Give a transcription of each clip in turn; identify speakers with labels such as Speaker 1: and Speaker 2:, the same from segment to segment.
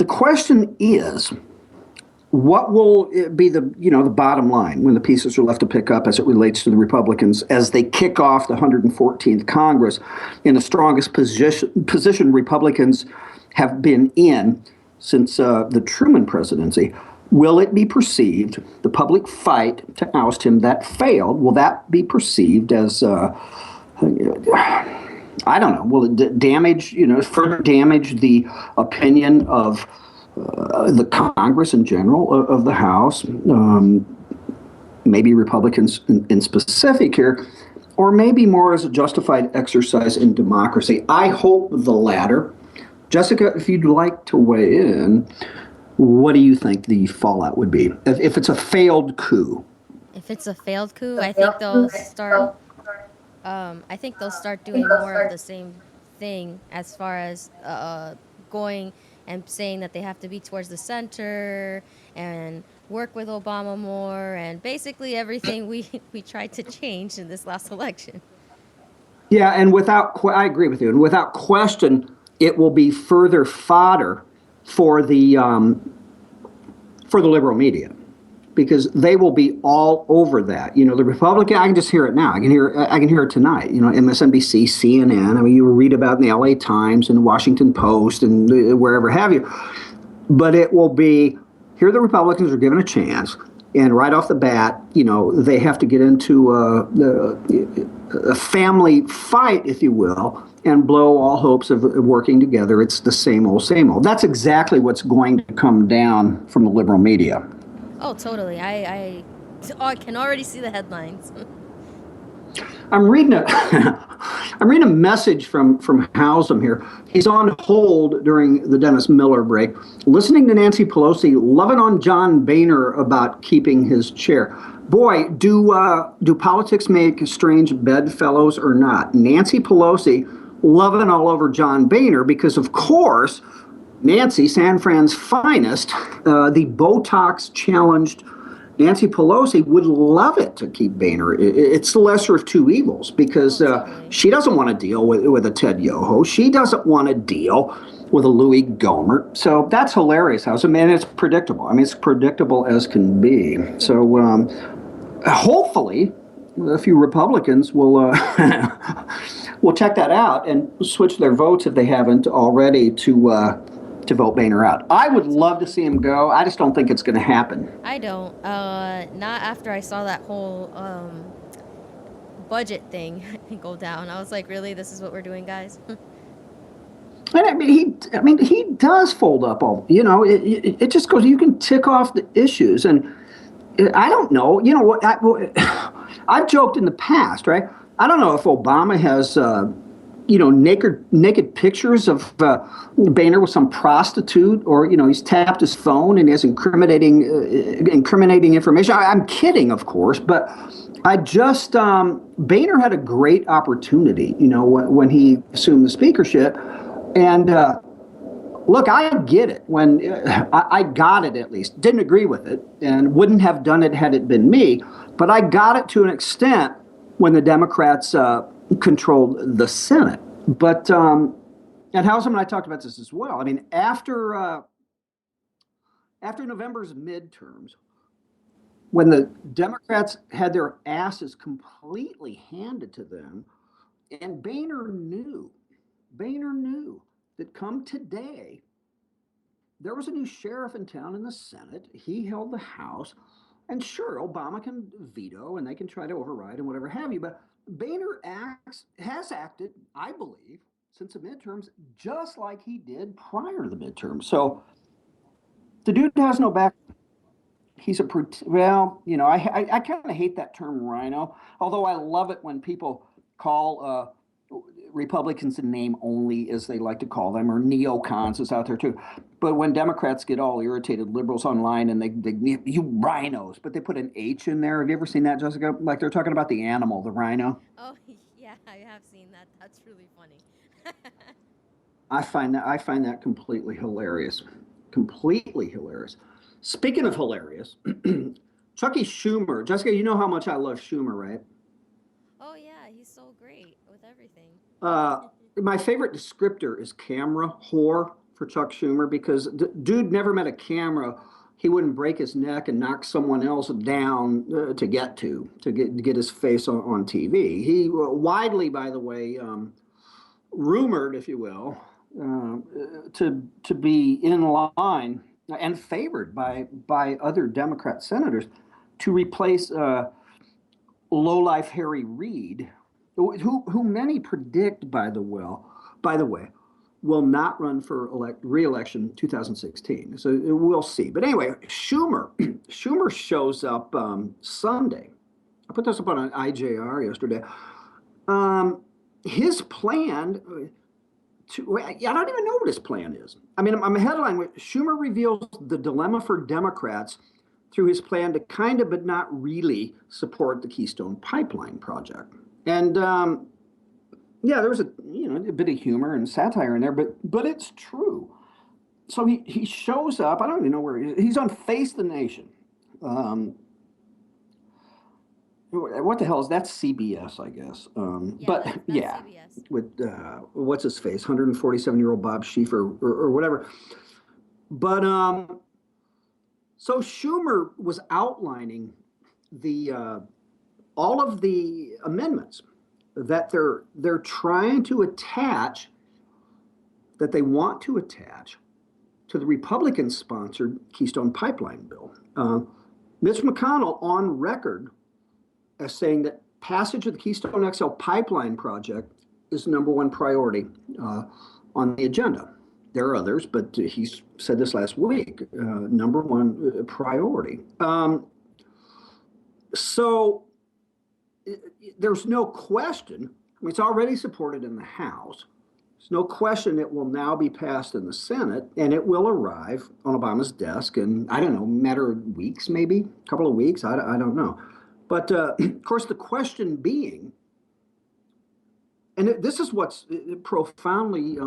Speaker 1: The question is, what will be the bottom line when the pieces are left to pick up as it relates to the Republicans as they kick off the 114th Congress in the strongest position Republicans have been in since the Truman presidency? Will it be perceived, the public fight to oust him that failed, will that be perceived as, I don't know, will it damage, further damage the opinion of the Congress in general, of the House, maybe Republicans in specific here, or maybe more as a justified exercise in democracy? I hope the latter. Jessica, if you'd like to weigh in, what do you think the fallout would be if it's a failed coup?
Speaker 2: If it's a failed coup, I think they'll start. I think they'll start doing more of the same thing as far as going and saying that they have to be towards the center and work with Obama more, and basically everything we tried to change in this last election.
Speaker 1: Yeah, and I agree with you, and without question, it will be further fodder for the liberal media, because they will be all over that. The Republican, I can just hear it now. I can hear it tonight. MSNBC, CNN. I mean, you read about it in the LA Times and Washington Post and wherever have you. But it will be, here the Republicans are given a chance, and right off the bat, they have to get into a family fight, if you will, and blow all hopes of working together. It's the same old, same old. That's exactly what's going to come down from the liberal media.
Speaker 2: Oh, totally. I can already see the headlines.
Speaker 1: I'm reading a I'm reading a message from Housem here. He's on hold during the Dennis Miller break, listening to Nancy Pelosi loving on John Boehner about keeping his chair. Boy, do politics make strange bedfellows or not? Nancy Pelosi loving all over John Boehner because, of course, Nancy, San Fran's finest, the Botox challenged Nancy Pelosi would love it to keep Boehner. It's the lesser of two evils, because she doesn't want to deal with a Ted Yoho. She doesn't want to deal with a Louis Gohmert. So that's hilarious, House. I mean, it's predictable. I mean, it's predictable as can be. So hopefully a few Republicans will will check that out and switch their votes, if they haven't already, to vote Boehner out. I would love to see him go. I just don't think it's going to happen.
Speaker 2: I don't. Not after I saw that whole budget thing go down. I was like, really? This is what we're doing, guys?
Speaker 1: And he does fold up all. It just goes. You can tick off the issues, and I don't know. What? I've joked in the past, right? I don't know if Obama has. Naked pictures of Boehner with some prostitute, or he's tapped his phone and he has incriminating information. I'm kidding, of course, but I just Boehner had a great opportunity, when he assumed the speakership, and look, I get it. When I got it, at least didn't agree with it and wouldn't have done it had it been me, but I got it to an extent when the Democrats controlled the Senate. But and Housem and I talked about this as well. I mean, after November's midterms, when the Democrats had their asses completely handed to them, and Boehner knew that come today, there was a new sheriff in town in the Senate. He held the House. And sure, Obama can veto and they can try to override and whatever have you, but Boehner has acted, I believe, since the midterms, just like he did prior to the midterms. So the dude has no back. He's I kind of hate that term rhino, although I love it when people call Republicans in name only, as they like to call them, or neocons is out there too. But when Democrats get all irritated, liberals online, and they you rhinos, but they put an H in there. Have you ever seen that, Jessica? Like they're talking about the animal, the rhino.
Speaker 2: Oh, yeah, I have seen that. That's really funny.
Speaker 1: I find that completely hilarious. Completely hilarious. Speaking of hilarious, Chucky Schumer. Jessica, you know how much I love Schumer, right?
Speaker 2: Oh, yeah, he's so great with everything.
Speaker 1: My favorite descriptor is camera whore for Chuck Schumer because dude never met a camera he wouldn't break his neck and knock someone else down to get his face on TV. He widely, by the way, rumored, if you will, to be in line and favored by other Democrat senators to replace lowlife Harry Reid, who many predict, by the way, will not run for re-election 2016. So we'll see. But anyway, Schumer shows up Sunday. I put this up on an IJR yesterday. His plan I don't even know what his plan is. I mean, I'm a headline with Schumer reveals the dilemma for Democrats through his plan to kind of, but not really, support the Keystone Pipeline project. And yeah, there was a bit of humor and satire in there, but it's true. So he shows up. I don't even know where he is. He's on Face the Nation. What the hell is that? CBS, I guess.
Speaker 2: Yeah,
Speaker 1: but
Speaker 2: that's
Speaker 1: yeah,
Speaker 2: CBS.
Speaker 1: with what's his face, 147-year-old Bob Schieffer or whatever. But so Schumer was outlining the all of the amendments that they're trying to attach, that they want to attach to the Republican-sponsored Keystone Pipeline bill. Mitch McConnell on record as saying that passage of the Keystone XL pipeline project is the number one priority on the agenda. There are others, but he said this last week, number one priority. So there's no question, I mean, it's already supported in the House. There's no question it will now be passed in the Senate, and it will arrive on Obama's desk in, I don't know, matter of weeks, maybe, a couple of weeks, I don't know. But of course, the question being, and this is what's profoundly,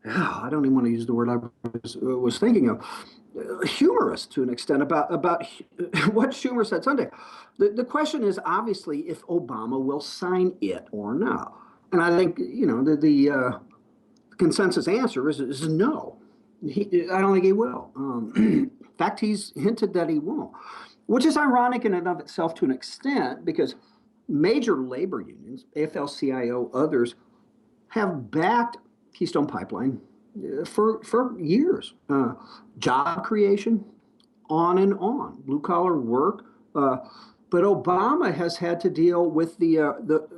Speaker 1: I don't even want to use the word I was thinking of, humorous to an extent about what Schumer said Sunday. The question is obviously if Obama will sign it or not. And I think, the consensus answer is no. I don't think he will. In fact, he's hinted that he won't, which is ironic in and of itself to an extent because major labor unions, AFL-CIO, others, have backed Keystone Pipeline for years. Job creation, on and on, blue collar work. But Obama has had to deal with the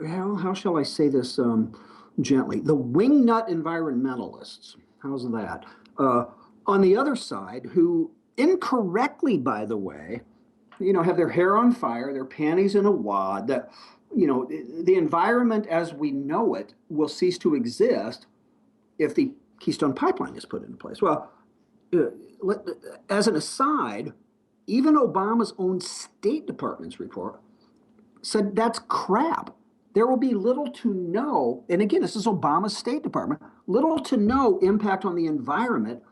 Speaker 1: how shall I say this gently? The wingnut environmentalists. How's that? On the other side, who incorrectly, by the way, have their hair on fire, their panties in a wad, that, the environment as we know it will cease to exist if the Keystone Pipeline is put into place. Well, as an aside, even Obama's own State Department's report said that's crap. There will be little to no, and again, this is Obama's State Department, little to no impact on the environment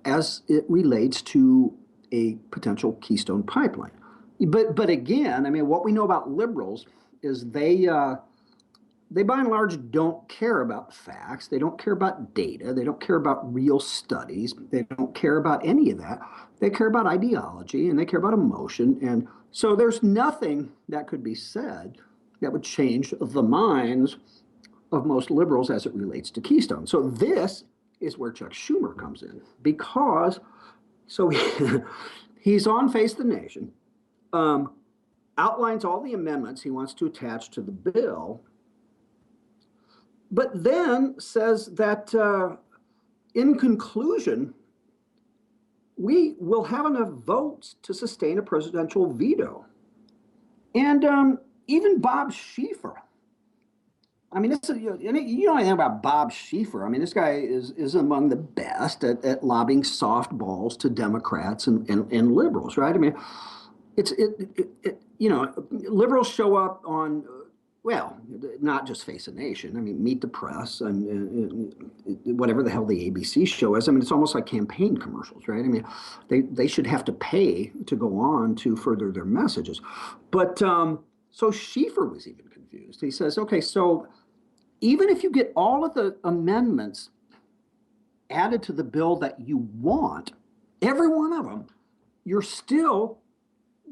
Speaker 1: as it relates to a potential Keystone Pipeline. But again, I mean, what we know about liberals is they by and large don't care about facts. They don't care about data. They don't care about real studies. They don't care about any of that. They care about ideology and they care about emotion. And so there's nothing that could be said that would change the minds of most liberals as it relates to Keystone. So this is where Chuck Schumer comes in because he's on Face the Nation, outlines all the amendments he wants to attach to the bill, but then says that in conclusion, we will have enough votes to sustain a presidential veto. And even Bob Schieffer, I mean, you know anything about Bob Schieffer. I mean, this guy is among the best at lobbing softballs to Democrats and liberals, right? I mean, liberals show up on, well, not just Face the Nation. I mean, Meet the Press and whatever the hell the ABC show is. I mean, it's almost like campaign commercials, right? I mean, they should have to pay to go on to further their messages. But so Schieffer was even confused. He says, okay, so even if you get all of the amendments added to the bill that you want, every one of them, you're still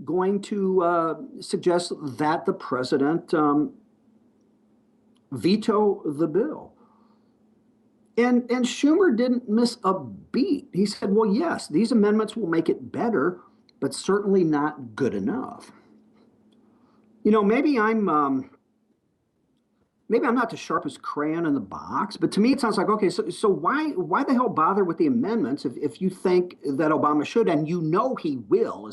Speaker 1: going to suggest that the president veto the bill. And Schumer didn't miss a beat. He said, well, yes, these amendments will make it better, but certainly not good enough. Maybe I'm not the sharpest crayon in the box, but to me it sounds like, okay, so why the hell bother with the amendments if you think that Obama should, and he will?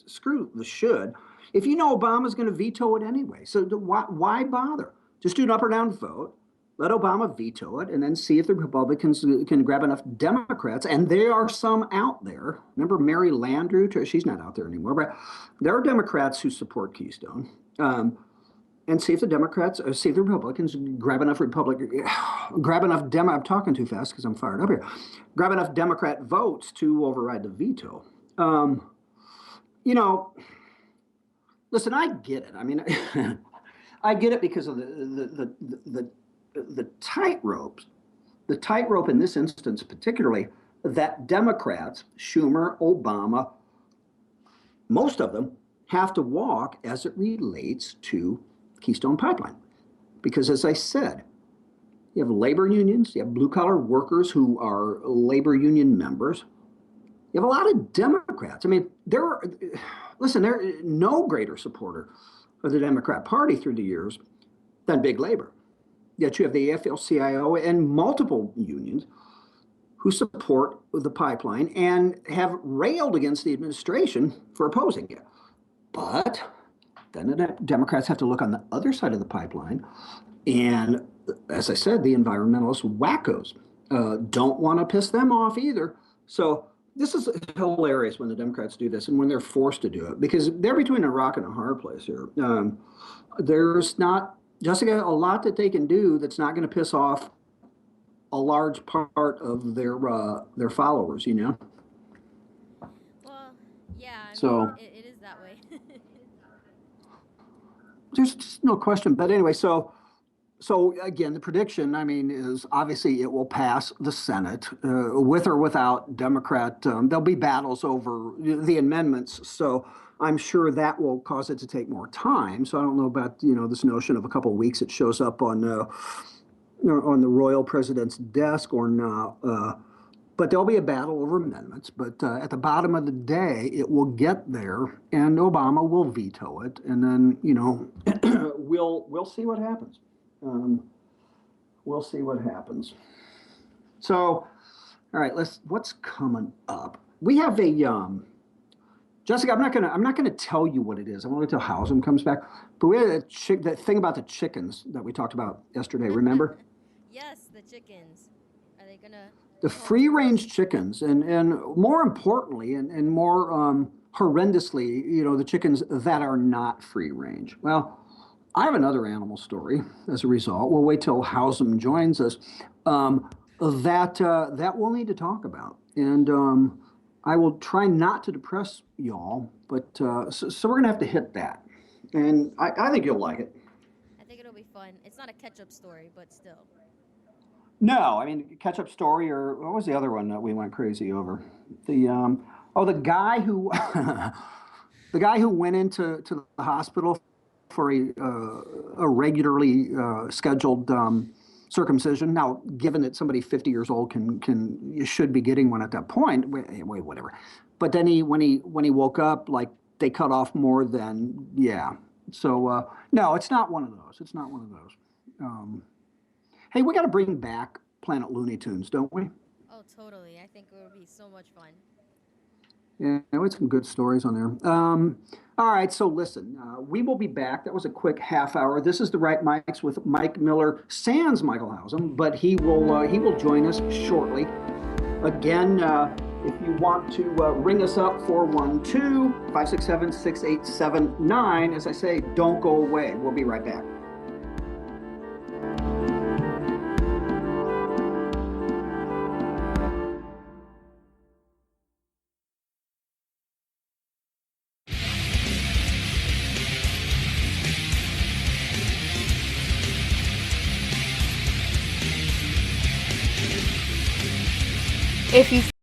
Speaker 1: Screw the should. If Obama's going to veto it anyway, so why bother? Just do an up or down vote. Let Obama veto it, and then see if the Republicans can grab enough Democrats, and there are some out there. Remember Mary Landrieu? She's not out there anymore, but there are Democrats who support Keystone. And see if the Republicans grab enough I'm talking too fast because I'm fired up here. Grab enough Democrat votes to override the veto. Listen, I get it. I mean, I get it because of the tightrope in this instance, particularly that Democrats, Schumer, Obama, most of them have to walk as it relates to Keystone Pipeline. Because as I said, you have labor unions, you have blue collar workers who are labor union members. You have a lot of Democrats. I mean, there no greater supporter of the Democrat Party through the years than big labor. Yet you have the AFL-CIO and multiple unions who support the pipeline and have railed against the administration for opposing it. But then the Democrats have to look on the other side of the pipeline. And as I said, the environmentalist wackos don't want to piss them off either. So this is hilarious when the Democrats do this and when they're forced to do it, because they're between a rock and a hard place here. There's not, Jessica, a lot that they can do that's not going to piss off a large part of their followers,
Speaker 2: Well, yeah, I mean, it is that way.
Speaker 1: There's just no question. But anyway, so again, the prediction, I mean, is obviously it will pass the Senate with or without Democrat. There'll be battles over the amendments. So I'm sure that will cause it to take more time. So I don't know about, this notion of a couple of weeks it shows up on the royal president's desk or not. But there'll be a battle over amendments. But at the bottom of the day, it will get there, and Obama will veto it, and then we'll see what happens. We'll see what happens. So, all right, what's coming up? We have a Jessica. I'm not gonna tell you what it is. I'm gonna tell Hausum comes back. But we had that thing about the chickens that we talked about yesterday. Remember?
Speaker 2: Yes, the chickens. Are they gonna?
Speaker 1: The free-range chickens, and more importantly, and more horrendously, the chickens that are not free-range. Well, I have another animal story as a result. We'll wait till Hausum joins us. That we'll need to talk about, and I will try not to depress y'all, but so we're gonna have to hit that, and I think you'll like it.
Speaker 2: I think it'll be fun. It's not a catch-up story, but still.
Speaker 1: No, I mean, catch-up story, or what was the other one that we went crazy over? The guy who the guy who went into the hospital for a regularly scheduled circumcision. Now, given that somebody 50 years old should be getting one at that point, whatever. But then when he woke up, like they cut off more than, yeah. So no, it's not one of those. It's not one of those. Hey, we got to bring back Planet Looney Tunes, don't we?
Speaker 2: Oh, totally. I think it would be so much fun.
Speaker 1: Yeah, we had some good stories on there. All right, so listen, we will be back. That was a quick half hour. This is the Right Mics with Mike Miller, sans Michael Hausum, but he will join us shortly. Again, if you want to ring us up, 412-567-6879. As I say, don't go away. We'll be right back.
Speaker 3: If you